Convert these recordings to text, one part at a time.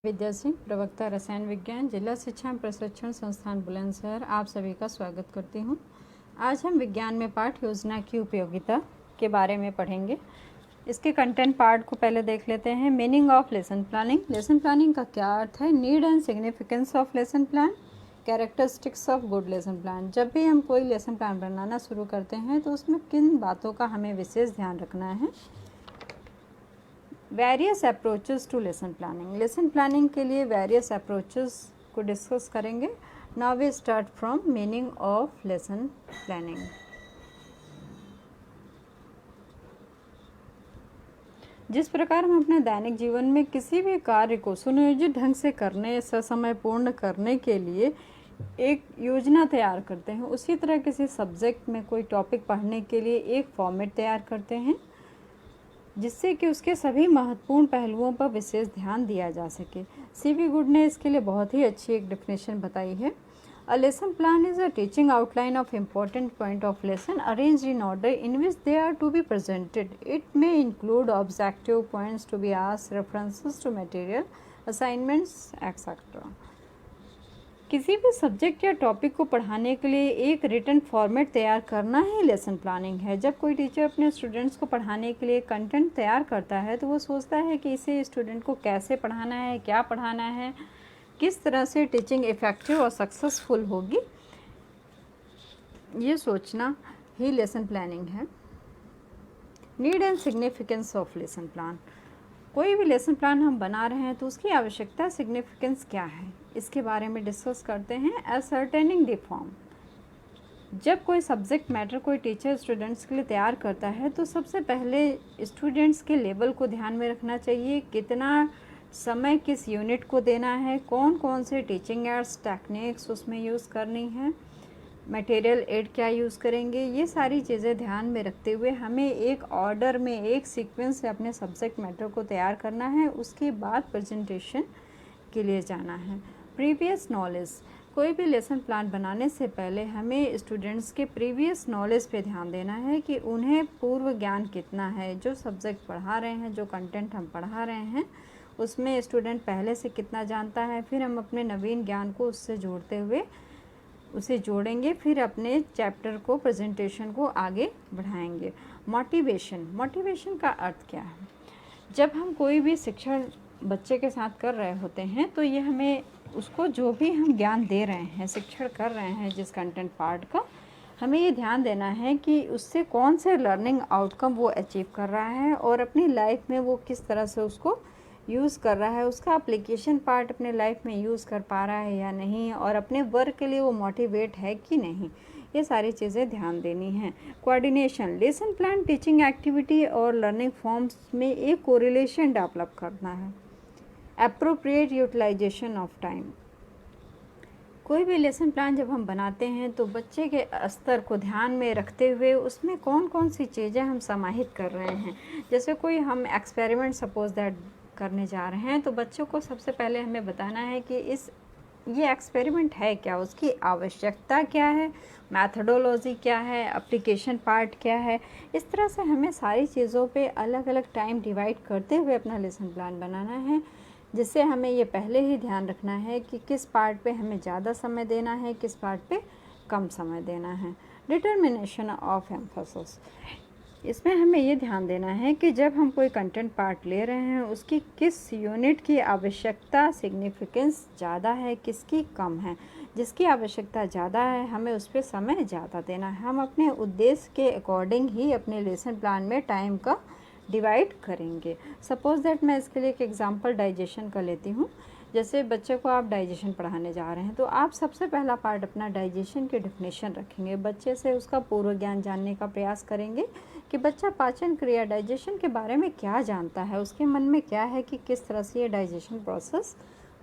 विद्या सिंह, प्रवक्ता रसायन विज्ञान, जिला शिक्षा एवं प्रशिक्षण संस्थान बुलंदशहर, आप सभी का स्वागत करती हूँ। आज हम विज्ञान में पाठ योजना की उपयोगिता के बारे में पढ़ेंगे। इसके कंटेंट पार्ट को पहले देख लेते हैं। Meaning of lesson planning. Lesson planning का क्या अर्थ है? Need and significance of lesson plan, characteristics of good lesson plan. जब भी हम कोई लेसन प्लान बनाना शुरू करते हैं तो उसमें किन बातों का हमें विशेष ध्यान रखना है। Various approaches to lesson planning. Lesson planning के लिए वेरियस अप्रोचेस को डिस्कस करेंगे। Now we start from meaning of lesson planning. जिस प्रकार हम अपने दैनिक जीवन में किसी भी कार्य को सुनियोजित ढंग से करने, ससमय पूर्ण करने के लिए एक योजना तैयार करते हैं, उसी तरह किसी सब्जेक्ट में कोई टॉपिक पढ़ने के लिए एक फॉर्मेट तैयार करते हैं जिससे कि उसके सभी महत्वपूर्ण पहलुओं पर विशेष ध्यान दिया जा सके। सीवी गुड ने इसके लिए बहुत ही अच्छी एक डेफिनेशन बताई है। A lesson plan is a teaching outline of important point of lesson arranged in order in which they are to be presented. It may include objective points to be asked, references to material, assignments etcetera. किसी भी subject या topic को पढ़ाने के लिए एक written format तैयार करना ही लेसन प्लानिंग है। जब कोई टीचर अपने स्टूडेंट्स को पढ़ाने के लिए कंटेंट तैयार करता है तो वो सोचता है कि इसे स्टूडेंट को कैसे पढ़ाना है, क्या पढ़ाना है, किस तरह से टीचिंग इफ़ेक्टिव और सक्सेसफुल होगी, ये सोचना ही लेसन प्लानिंग है। Need and significance of lesson plan. कोई भी लेसन प्लान हम बना रहे हैं तो उसकी आवश्यकता, सिग्निफिकेंस क्या है, इसके बारे में डिस्कस करते हैं। Ascertaining the form. जब कोई सब्जेक्ट मैटर कोई टीचर स्टूडेंट्स के लिए तैयार करता है तो सबसे पहले स्टूडेंट्स के लेवल को ध्यान में रखना चाहिए। कितना समय किस यूनिट को देना है, कौन कौन से टीचिंग एड्स, टेक्निक्स उसमें यूज़ करनी है, मटेरियल एड क्या यूज़ करेंगे, ये सारी चीज़ें ध्यान में रखते हुए हमें एक ऑर्डर में, एक सीक्वेंस से अपने सब्जेक्ट मैटर को तैयार करना है। उसके बाद प्रेजेंटेशन के लिए जाना है। Previous knowledge. कोई भी लेसन प्लान बनाने से पहले हमें स्टूडेंट्स के प्रीवियस नॉलेज पे ध्यान देना है कि उन्हें पूर्व ज्ञान कितना है। जो सब्जेक्ट पढ़ा रहे हैं, जो कंटेंट हम पढ़ा रहे हैं, उसमें स्टूडेंट पहले से कितना जानता है, फिर हम अपने नवीन ज्ञान को उससे जोड़ते हुए उसे जोड़ेंगे, फिर अपने चैप्टर को, प्रेजेंटेशन को आगे बढ़ाएंगे। मोटिवेशन। मोटिवेशन का अर्थ क्या है? जब हम कोई भी शिक्षण बच्चे के साथ कर रहे होते हैं तो ये हमें उसको जो भी हम ज्ञान दे रहे हैं, शिक्षण कर रहे हैं जिस कंटेंट पार्ट का, हमें ये ध्यान देना है कि उससे कौन से लर्निंग आउटकम वो अचीव कर रहा है और अपनी लाइफ में वो किस तरह से उसको यूज़ कर रहा है, उसका एप्लीकेशन पार्ट अपने लाइफ में यूज़ कर पा रहा है या नहीं, और अपने वर्क के लिए वो मोटिवेट है कि नहीं, ये सारी चीज़ें ध्यान देनी हैं। Coordination. Lesson plan teaching activity और लर्निंग फॉर्म्स में एक कोरिलेशन डेवलप करना है। Appropriate utilization of time. कोई भी लेसन प्लान जब हम बनाते हैं तो बच्चे के स्तर को ध्यान में रखते हुए उसमें कौन कौन सी चीज़ें हम समाहित कर रहे हैं। जैसे कोई हम एक्सपेरिमेंट सपोज दैट करने जा रहे हैं तो बच्चों को सबसे पहले हमें बताना है कि ये एक्सपेरिमेंट है क्या, उसकी आवश्यकता क्या है, मैथडोलॉजी क्या है, एप्लीकेशन पार्ट क्या है। इस तरह से हमें सारी चीज़ों पे अलग अलग टाइम डिवाइड करते हुए अपना लेसन प्लान बनाना है, जिससे हमें ये पहले ही ध्यान रखना है कि किस पार्ट पे हमें ज़्यादा समय देना है, किस पार्ट पे कम समय देना है। Determination of emphasis. इसमें हमें ये ध्यान देना है कि जब हम कोई कंटेंट पार्ट ले रहे हैं उसकी किस यूनिट की आवश्यकता, सिग्निफिकेंस ज़्यादा है, किसकी कम है। जिसकी आवश्यकता ज़्यादा है हमें उस पर समय ज़्यादा देना है। हम अपने उद्देश्य के अकॉर्डिंग ही अपने लेसन प्लान में टाइम का डिवाइड करेंगे। सपोज दैट मैं इसके लिए एक एग्जांपल डाइजेशन का लेती हूँ। जैसे बच्चे को आप डाइजेशन पढ़ाने जा रहे हैं तो आप सबसे पहला पार्ट अपना डाइजेशन की डेफिनेशन रखेंगे। बच्चे से उसका पूर्व ज्ञान जानने का प्रयास करेंगे कि बच्चा पाचन क्रिया, डाइजेशन के बारे में क्या जानता है, उसके मन में क्या है कि किस तरह से ये डाइजेशन प्रोसेस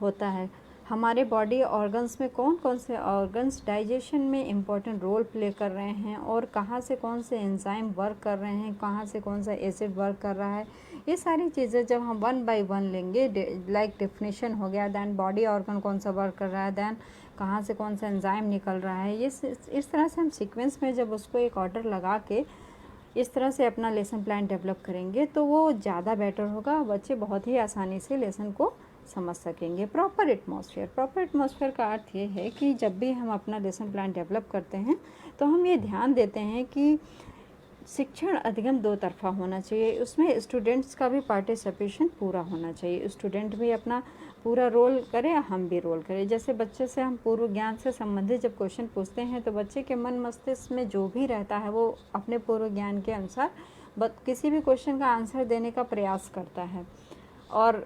होता है। हमारे बॉडी ऑर्गन्स में कौन कौन से ऑर्गन्स डाइजेशन में इम्पॉर्टेंट रोल प्ले कर रहे हैं और कहाँ से कौन से एंजाइम वर्क कर रहे हैं, कहाँ से कौन सा एसिड वर्क कर रहा है। ये सारी चीज़ें जब हम वन बाय वन लेंगे, लाइक डेफिनेशन हो गया, दैन बॉडी ऑर्गन कौन सा वर्क कर रहा है, दैन कहाँ से कौन सा एंजाइम निकल रहा है, ये इस तरह से हम सीक्वेंस में जब उसको एक ऑर्डर लगा के इस तरह से अपना लेसन प्लान डेवलप करेंगे तो वो ज़्यादा बेटर होगा। बच्चे बहुत ही आसानी से लेसन को समझ सकेंगे। प्रॉपर एटमॉस्फेयर का अर्थ ये है कि जब भी हम अपना लेसन प्लान डेवलप करते हैं तो हम ये ध्यान देते हैं कि शिक्षण अधिगम दो तरफा होना चाहिए, उसमें स्टूडेंट्स का भी पार्टिसिपेशन पूरा होना चाहिए। स्टूडेंट भी अपना पूरा रोल करे, हम भी रोल करें। जैसे बच्चे से हम पूर्व ज्ञान से संबंधित जब क्वेश्चन पूछते हैं तो बच्चे के मन मस्तिष्क में जो भी रहता है वो अपने पूर्व ज्ञान के अनुसार किसी भी क्वेश्चन का आंसर देने का प्रयास करता है। और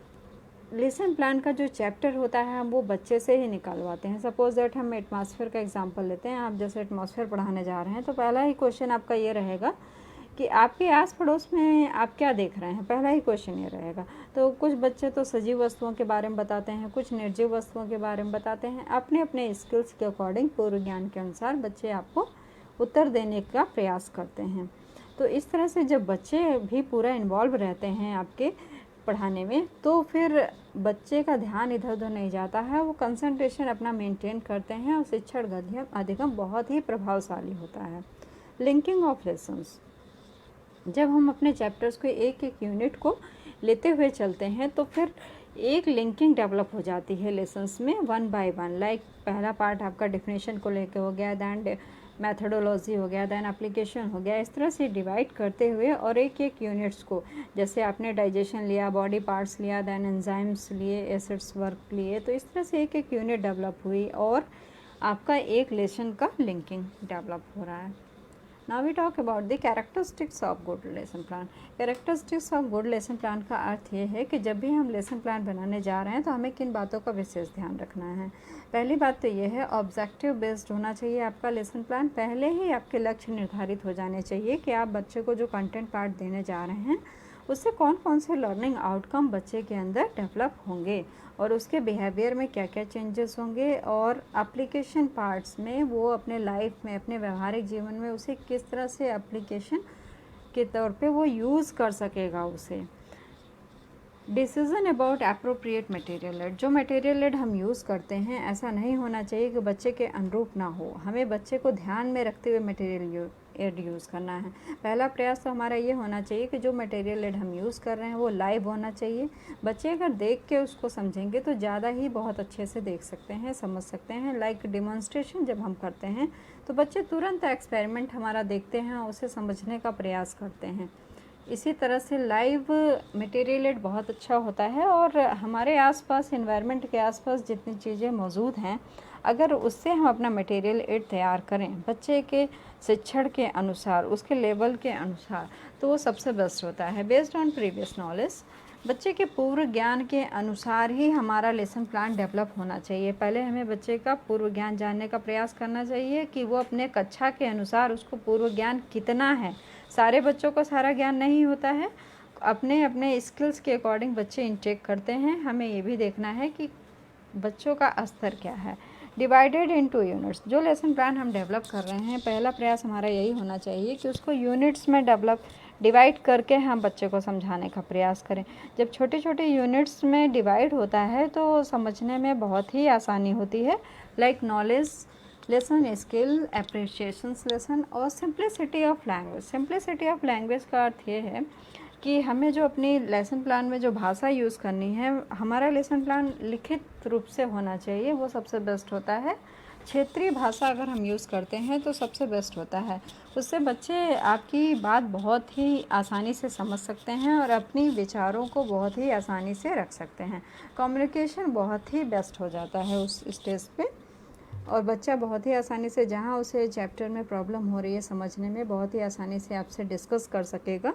लेसन प्लान का जो चैप्टर होता है हम वो बच्चे से ही निकालवाते हैं। सपोज दैट हम एटमॉस्फेयर का एग्जांपल लेते हैं। आप जैसे एटमॉस्फेयर पढ़ाने जा रहे हैं तो पहला ही क्वेश्चन आपका ये रहेगा कि आपके आस पड़ोस में आप क्या देख रहे हैं, पहला ही क्वेश्चन ये रहेगा। तो कुछ बच्चे तो सजीव वस्तुओं के बारे में बताते हैं, कुछ निर्जीव वस्तुओं के बारे में बताते हैं। अपने अपने स्किल्स के अकॉर्डिंग पूर्व ज्ञान के अनुसार बच्चे आपको उत्तर देने का प्रयास करते हैं। तो इस तरह से जब बच्चे भी पूरा इन्वॉल्व रहते हैं आपके पढ़ाने में तो फिर बच्चे का ध्यान इधर उधर नहीं जाता है, वो कंसंट्रेशन अपना मेंटेन करते हैं और शिक्षण अधिगम बहुत ही प्रभावशाली होता है। लिंकिंग ऑफ लेसन्स, जब हम अपने चैप्टर्स को एक एक यूनिट को लेते हुए चलते हैं तो फिर एक लिंकिंग डेवलप हो जाती है लेसन्स में वन बाय वन। लाइक पहला पार्ट आपका डिफिनेशन को लेकर हो गया, दैन मैथडोलॉजी हो गया, दैन एप्लीकेशन हो गया। इस तरह से डिवाइड करते हुए और एक एक यूनिट्स को, जैसे आपने डाइजेशन लिया, बॉडी पार्ट्स लिया, दैन एंजाइम्स लिए, एसिड्स वर्क लिए, तो इस तरह से एक एक यूनिट डेवलप हुई और आपका एक लेसन का लिंकिंग डेवलप हो रहा है। Now we talk about the characteristics of good lesson plan. Characteristics of good lesson plan का अर्थ ये है कि जब भी हम लेसन प्लान बनाने जा रहे हैं तो हमें किन बातों का विशेष ध्यान रखना है। पहली बात तो ये है, ऑब्जेक्टिव बेस्ड होना चाहिए आपका लेसन प्लान। पहले ही आपके लक्ष्य निर्धारित हो जाने चाहिए कि आप बच्चे को जो कंटेंट पार्ट देने जा रहे हैं उससे कौन कौन से लर्निंग आउटकम बच्चे के अंदर डेवलप होंगे और उसके बिहेवियर में क्या क्या चेंजेस होंगे और एप्लीकेशन पार्ट्स में वो अपने लाइफ में, अपने व्यवहारिक जीवन में उसे किस तरह से एप्लीकेशन के तौर पे वो यूज़ कर सकेगा उसे। Decision about appropriate material aid, जो मटेरियल एड हम यूज़ करते हैं ऐसा नहीं होना चाहिए कि बच्चे के अनुरूप ना हो। हमें बच्चे को ध्यान में रखते हुए मटेरियल एड यूज़ करना है। पहला प्रयास तो हमारा ये होना चाहिए कि जो मटेरियल एड हम यूज़ कर रहे हैं वो लाइव होना चाहिए। बच्चे अगर देख के उसको समझेंगे तो ज़्यादा ही बहुत अच्छे से देख सकते हैं, समझ सकते हैं। लाइक डिमॉन्स्ट्रेशन जब हम करते हैं तो बच्चे तुरंत एक्सपेरिमेंट हमारा देखते हैं और उसे समझने का प्रयास करते हैं। इसी तरह से लाइव मटेरियल एड बहुत अच्छा होता है और हमारे आसपास, एनवायरनमेंट के आसपास जितनी चीज़ें मौजूद हैं, अगर उससे हम अपना मटेरियल एड तैयार करें बच्चे के शिक्षण के अनुसार, उसके लेवल के अनुसार, तो वो सबसे बेस्ट होता है। बेस्ड ऑन प्रीवियस नॉलेज, बच्चे के पूर्व ज्ञान के अनुसार ही हमारा लेसन प्लान डेवलप होना चाहिए। पहले हमें बच्चे का पूर्व ज्ञान जानने का प्रयास करना चाहिए कि वो अपने कक्षा के अनुसार उसको पूर्व ज्ञान कितना है। सारे बच्चों को सारा ज्ञान नहीं होता है, अपने अपने स्किल्स के अकॉर्डिंग बच्चे इनटेक करते हैं। हमें ये भी देखना है कि बच्चों का स्तर क्या है। डिवाइडेड इनटू यूनिट्स, जो लेसन प्लान हम डेवलप कर रहे हैं पहला प्रयास हमारा यही होना चाहिए कि उसको यूनिट्स में डिवाइड करके हम बच्चे को समझाने का प्रयास करें। जब छोटे छोटे यूनिट्स में डिवाइड होता है तो समझने में बहुत ही आसानी होती है। Like knowledge lesson, skill, appreciations lesson और simplicity of language. Simplicity of language का अर्थ ये है कि हमें जो अपनी लेसन प्लान में जो भाषा यूज़ करनी है, हमारा लेसन प्लान लिखित रूप से होना चाहिए, वो सबसे बेस्ट होता है। क्षेत्रीय भाषा अगर हम यूज़ करते हैं तो सबसे बेस्ट होता है। उससे बच्चे आपकी बात बहुत ही आसानी से समझ सकते हैं और अपनी विचारों को बहुत ही आसानी से रख सकते हैं। कम्युनिकेशन बहुत ही बेस्ट हो जाता है उस स्टेज पे और बच्चा बहुत ही आसानी से, जहाँ उसे चैप्टर में प्रॉब्लम हो रही है समझने में, बहुत ही आसानी से आपसे डिस्कस कर सकेगा।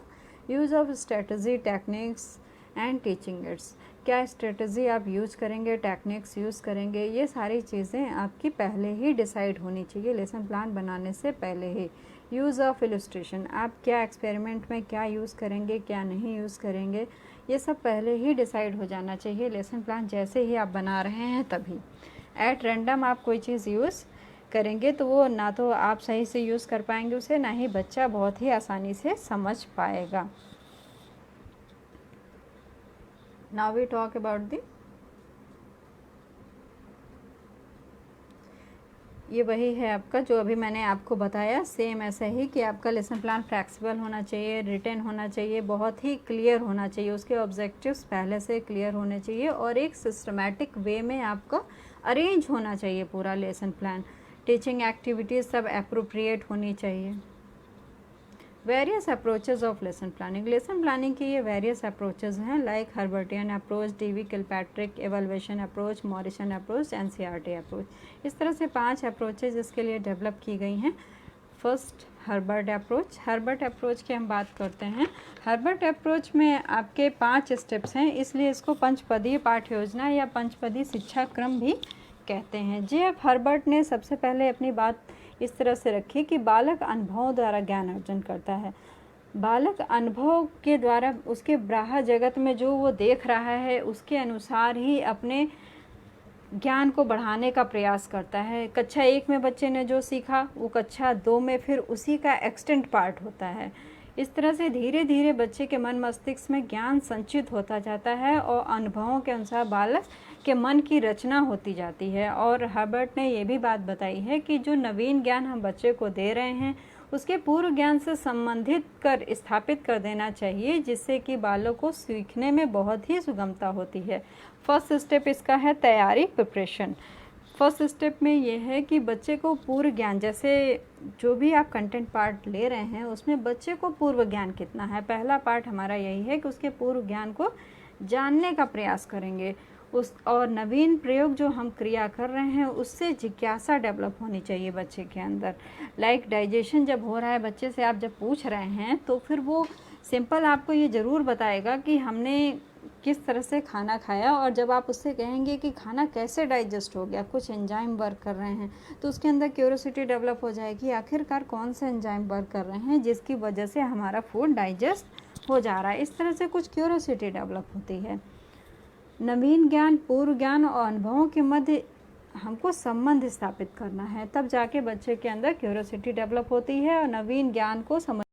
Use of strategy, techniques and teaching ads, क्या स्ट्रेटजी आप यूज़ करेंगे, टेक्निक्स यूज़ करेंगे, ये सारी चीज़ें आपकी पहले ही डिसाइड होनी चाहिए लेसन प्लान बनाने से पहले ही। यूज़ ऑफ इलस्ट्रेशन, आप क्या एक्सपेरिमेंट में क्या यूज़ करेंगे, क्या नहीं यूज़ करेंगे, ये सब पहले ही डिसाइड हो जाना चाहिए लेसन प्लान जैसे ही आप बना रहे हैं तभी। एट रैंडम आप कोई चीज़ यूज़ करेंगे तो वो ना तो आप सही से यूज़ कर पाएंगे उसे, ना ही बच्चा बहुत ही आसानी से समझ पाएगा। Now we talk about the ये वही है आपका जो अभी मैंने आपको बताया, सेम ऐसा ही कि आपका लेसन प्लान फ्लेक्सिबल होना चाहिए, रिटन होना चाहिए, बहुत ही क्लियर होना चाहिए, उसके ऑब्जेक्टिव्स पहले से क्लियर होने चाहिए और एक सिस्टमेटिक वे में आपका अरेंज होना चाहिए पूरा लेसन प्लान। टीचिंग एक्टिविटीज़ सब अप्रोप्रिएट होनी चाहिए। Various approaches of lesson planning, lesson planning की ये वेरियस अप्रोचेज हैं, like Herbartian approach, Dewey Kilpatrick evolution approach, Morrison approach, NCERT approach. इस तरह से 5 अप्रोचेज इसके लिए डेवलप की गई हैं। First Herbert approach, Herbert approach की हम बात करते हैं। हर्बर्ट अप्रोच में आपके 5 स्टेप्स हैं, इसलिए इसको पंचपदीय पाठ्य योजना या पंचपदीय शिक्षा क्रम भी कहते हैं। जे.एफ. हर्बर्ट ने सबसे पहले अपनी बात इस तरह से रखी कि बालक अनुभव द्वारा ज्ञान अर्जन करता है। बालक अनुभव के द्वारा उसके बाह्य जगत में जो वो देख रहा है उसके अनुसार ही अपने ज्ञान को बढ़ाने का प्रयास करता है। कक्षा 1 में बच्चे ने जो सीखा वो कक्षा 2 में फिर उसी का एक्सटेंट पार्ट होता है। इस तरह से धीरे धीरे बच्चे के मन मस्तिष्क में ज्ञान संचित होता जाता है और अनुभवों के अनुसार बालक के मन की रचना होती जाती है। और हर्बर्ट ने ये भी बात बताई है कि जो नवीन ज्ञान हम बच्चे को दे रहे हैं उसके पूर्व ज्ञान से संबंधित कर स्थापित कर देना चाहिए, जिससे कि बालक को सीखने में बहुत ही सुगमता होती है। फर्स्ट स्टेप इसका है तैयारी, प्रिपरेशन। फर्स्ट स्टेप में ये है कि बच्चे को पूर्व ज्ञान, जैसे जो भी आप कंटेंट पार्ट ले रहे हैं उसमें बच्चे को पूर्व ज्ञान कितना है, पहला पार्ट हमारा यही है कि उसके पूर्व ज्ञान को जानने का प्रयास करेंगे। और नवीन प्रयोग जो हम क्रिया कर रहे हैं उससे जिज्ञासा डेवलप होनी चाहिए बच्चे के अंदर। लाइक डाइजेशन जब हो रहा है बच्चे से आप जब पूछ रहे हैं तो फिर वो सिंपल आपको ये ज़रूर बताएगा कि हमने किस तरह से खाना खाया, और जब आप उससे कहेंगे कि खाना कैसे डाइजेस्ट हो गया, कुछ एंजाइम वर्क कर रहे हैं, तो उसके अंदर क्यूरियोसिटी डेवलप हो जाएगी आखिरकार कौन से एंजाइम वर्क कर रहे हैं जिसकी वजह से हमारा फूड डाइजेस्ट हो जा रहा है। इस तरह से कुछ क्यूरियोसिटी डेवलप होती है। नवीन ज्ञान, पूर्व ज्ञान और अनुभवों के मध्य हमको संबंध स्थापित करना है, तब जाके बच्चे के अंदर क्यूरियोसिटी डेवलप होती है और नवीन ज्ञान को समझ